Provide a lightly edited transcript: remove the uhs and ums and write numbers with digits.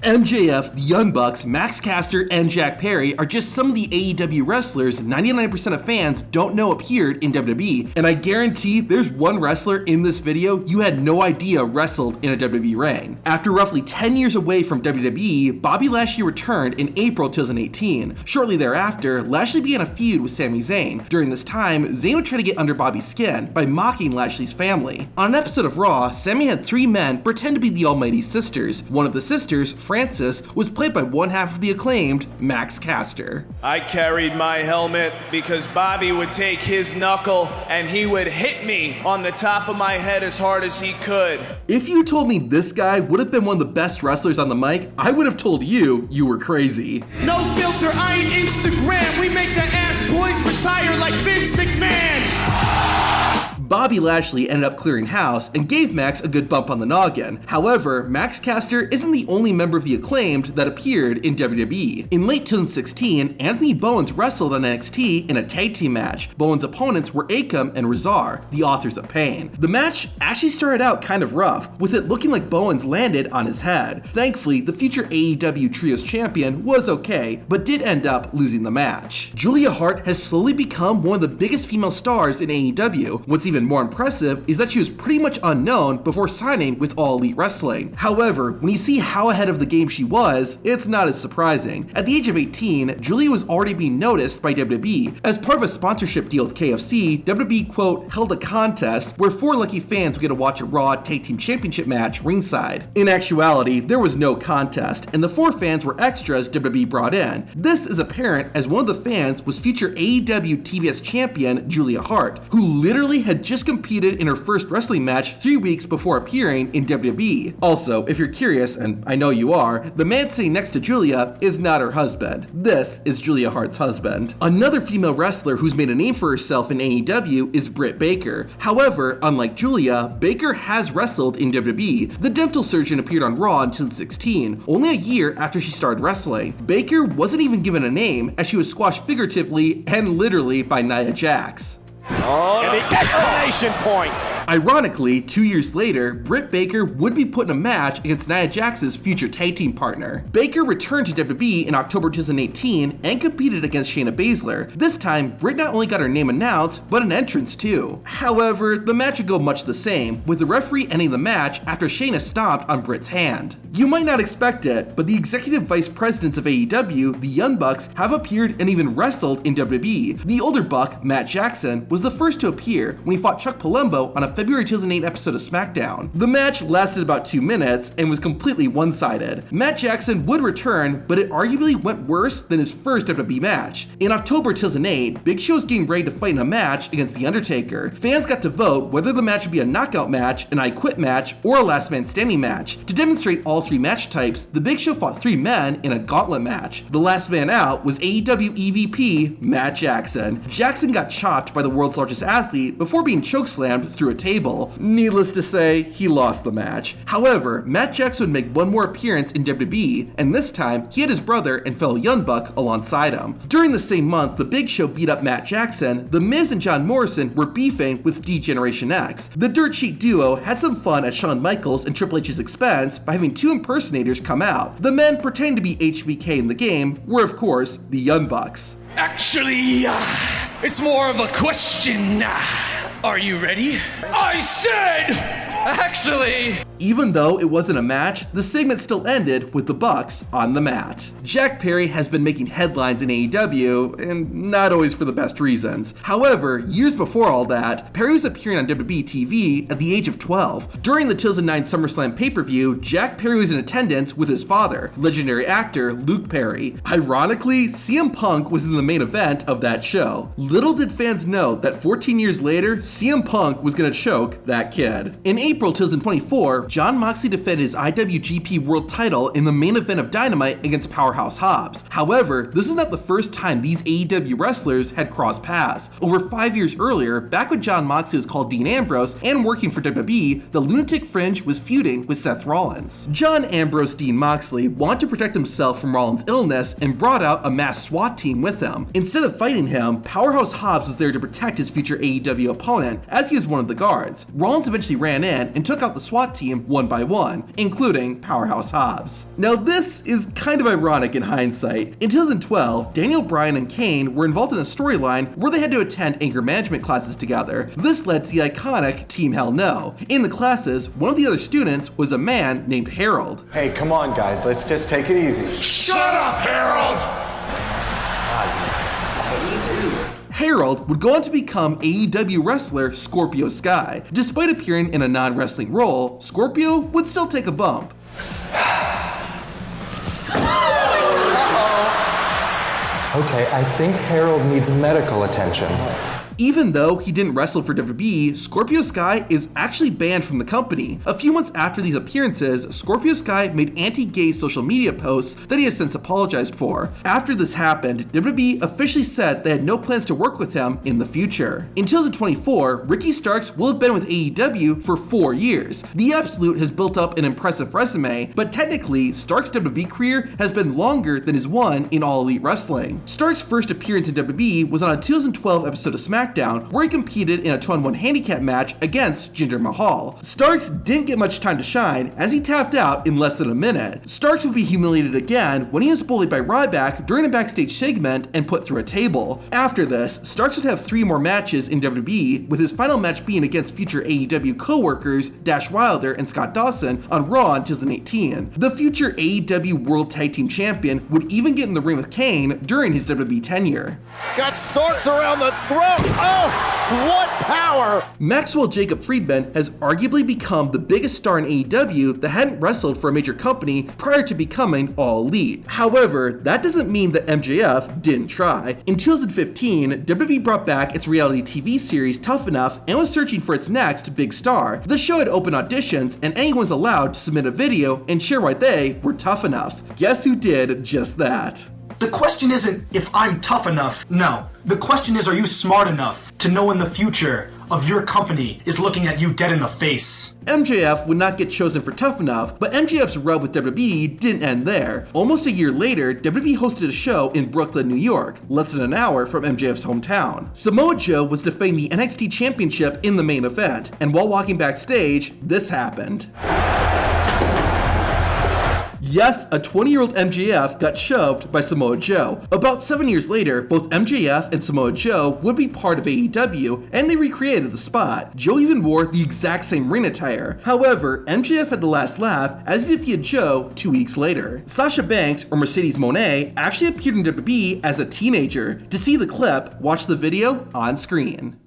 MJF, the Young Bucks, Max Caster, and Jack Perry are just some of the AEW wrestlers 99% of fans don't know appeared in WWE, and I guarantee there's one wrestler in this video you had no idea wrestled in a WWE ring. After roughly 10 years away from WWE, Bobby Lashley returned in April 2018. Shortly thereafter, Lashley began a feud with Sami Zayn. During this time, Zayn would try to get under Bobby's skin by mocking Lashley's family. On an episode of Raw, Sami had three men pretend to be the Almighty Sisters. One of the sisters, Frances, was played by one half of the Acclaimed, Max Caster. I carried my helmet because Bobby would take his knuckle and he would hit me on the top of my head as hard as he could. If you told me this guy would have been one of the best wrestlers on the mic, I would have told you were crazy. No filter, I ain't Instagram. We make the ass boys retire like Vince McMahon. Bobby Lashley ended up clearing house and gave Max a good bump on the noggin. However, Max Caster isn't the only member of the Acclaimed that appeared in WWE. In late 2016, Anthony Bowens wrestled on NXT in a tag team match. Bowens' opponents were Akam and Razar, the authors of Pain. The match actually started out kind of rough, with it looking like Bowens landed on his head. Thankfully, the future AEW Trios champion was okay, but did end up losing the match. Julia Hart has slowly become one of the biggest female stars in AEW. What's even more impressive is that she was pretty much unknown before signing with All Elite Wrestling. However, when you see how ahead of the game she was, it's not as surprising. At the age of 18, Julia was already being noticed by WWE. As part of a sponsorship deal with KFC, WWE, quote, held a contest where 4 lucky fans would get to watch a Raw Tag Team Championship match ringside. In actuality, there was no contest, and the 4 fans were extras WWE brought in. This is apparent as one of the fans was future AEW TBS champion Julia Hart, who literally had just competed in her first wrestling match 3 weeks before appearing in WWE. Also, if you're curious, and I know you are, the man sitting next to Julia is not her husband. This is Julia Hart's husband. Another female wrestler who's made a name for herself in AEW is Britt Baker. However, unlike Julia, Baker has wrestled in WWE. The dental surgeon appeared on Raw in 2016, only a year after she started wrestling. Baker wasn't even given a name, as she was squashed figuratively and literally by Nia Jax. Oh, and the exclamation point! Ironically, 2 years later, Britt Baker would be put in a match against Nia Jax's future tag team partner. Baker returned to WWE in October 2018 and competed against Shayna Baszler. This time, Britt not only got her name announced, but an entrance too. However, the match would go much the same, with the referee ending the match after Shayna stomped on Britt's hand. You might not expect it, but the executive vice presidents of AEW, the Young Bucks, have appeared and even wrestled in WWE. The older Buck, Matt Jackson, was the first to appear when he fought Chuck Palumbo on a February 2008 episode of SmackDown. The match lasted about 2 minutes and was completely one-sided. Matt Jackson would return, but it arguably went worse than his first WWE match. In October 2008, Big Show was getting ready to fight in a match against The Undertaker. Fans got to vote whether the match would be a knockout match, an I Quit match, or a last man standing match. To demonstrate all 3 match types, the Big Show fought 3 men in a gauntlet match. The last man out was AEW EVP Matt Jackson. Jackson got chopped by the world's largest athlete before being chokeslammed through a table. Needless to say, he lost the match. However, Matt Jackson would make one more appearance in WWE, and this time he had his brother and fellow Young Buck alongside him. During the same month, the Big Show beat up Matt Jackson. The Miz and John Morrison were beefing with D-Generation X. The Dirt Sheet duo had some fun at Shawn Michaels and Triple H's expense by having 2 impersonators come out. The men pretending to be HBK in the game were, of course, the Young Bucks. Actually, it's more of a question. Are you ready? I said, actually. Even though it wasn't a match, the segment still ended with the Bucks on the mat. Jack Perry has been making headlines in AEW, and not always for the best reasons. However, years before all that, Perry was appearing on WWE TV at the age of 12. During the 2009 SummerSlam pay-per-view, Jack Perry was in attendance with his father, legendary actor Luke Perry. Ironically, CM Punk was in the main event of that show. Little did fans know that 14 years later, CM Punk was gonna choke that kid. In April 2024, Jon Moxley defended his IWGP World title in the main event of Dynamite against Powerhouse Hobbs. However, this is not the first time these AEW wrestlers had crossed paths. Over 5 years earlier, back when Jon Moxley was called Dean Ambrose and working for WWE, the Lunatic Fringe was feuding with Seth Rollins. John Ambrose Dean Moxley wanted to protect himself from Rollins' illness and brought out a mass SWAT team with him. Instead of fighting him, Powerhouse Hobbs was there to protect his future AEW opponent, as he was one of the guards. Rollins eventually ran in and took out the SWAT team team one by one, including Powerhouse Hobbs. Now this is kind of ironic in hindsight. In 2012, Daniel Bryan and Kane were involved in a storyline where they had to attend anger management classes together. This led to the iconic Team Hell No. In the classes, one of the other students was a man named Harold. Hey, come on guys, let's just take it easy. Shut up, Harold! Harold would go on to become AEW wrestler Scorpio Sky. Despite appearing in a non-wrestling role, Scorpio would still take a bump. Okay, I think Harold needs medical attention. Even though he didn't wrestle for WWE, Scorpio Sky is actually banned from the company. A few months after these appearances, Scorpio Sky made anti-gay social media posts that he has since apologized for. After this happened, WWE officially said they had no plans to work with him in the future. In 2024, Ricky Starks will have been with AEW for 4 years. The Absolute has built up an impressive resume, but technically, Starks' WWE career has been longer than his one in All Elite Wrestling. Starks' first appearance in WWE was on a 2012 episode of SmackDown, where he competed in a 2-on-1 handicap match against Jinder Mahal. Starks didn't get much time to shine as he tapped out in less than a minute. Starks would be humiliated again when he was bullied by Ryback during a backstage segment and put through a table. After this, Starks would have 3 more matches in WWE, with his final match being against future AEW co-workers Dash Wilder and Scott Dawson on Raw in 2018. The future AEW World Tag Team Champion would even get in the ring with Kane during his WWE tenure. Got Starks around the throat. Oh, what power! Maxwell Jacob Friedman has arguably become the biggest star in AEW that hadn't wrestled for a major company prior to becoming All Elite. However, that doesn't mean that MJF didn't try. In 2015, WWE brought back its reality TV series Tough Enough and was searching for its next big star. The show had open auditions and anyone was allowed to submit a video and share why they were tough enough. Guess who did just that? The question isn't if I'm tough enough, no. The question is, are you smart enough to know when the future of your company is looking at you dead in the face? MJF would not get chosen for Tough Enough, but MJF's rub with WWE didn't end there. Almost a year later, WWE hosted a show in Brooklyn, New York, less than an hour from MJF's hometown. Samoa Joe was defending the NXT Championship in the main event, and while walking backstage, this happened. Yes, a 20-year-old MJF got shoved by Samoa Joe. About 7 years later, both MJF and Samoa Joe would be part of AEW, and they recreated the spot. Joe even wore the exact same ring attire. However, MJF had the last laugh as he defeated Joe 2 weeks later. Sasha Banks, or Mercedes Moné, actually appeared in WWE as a teenager. To see the clip, watch the video on screen.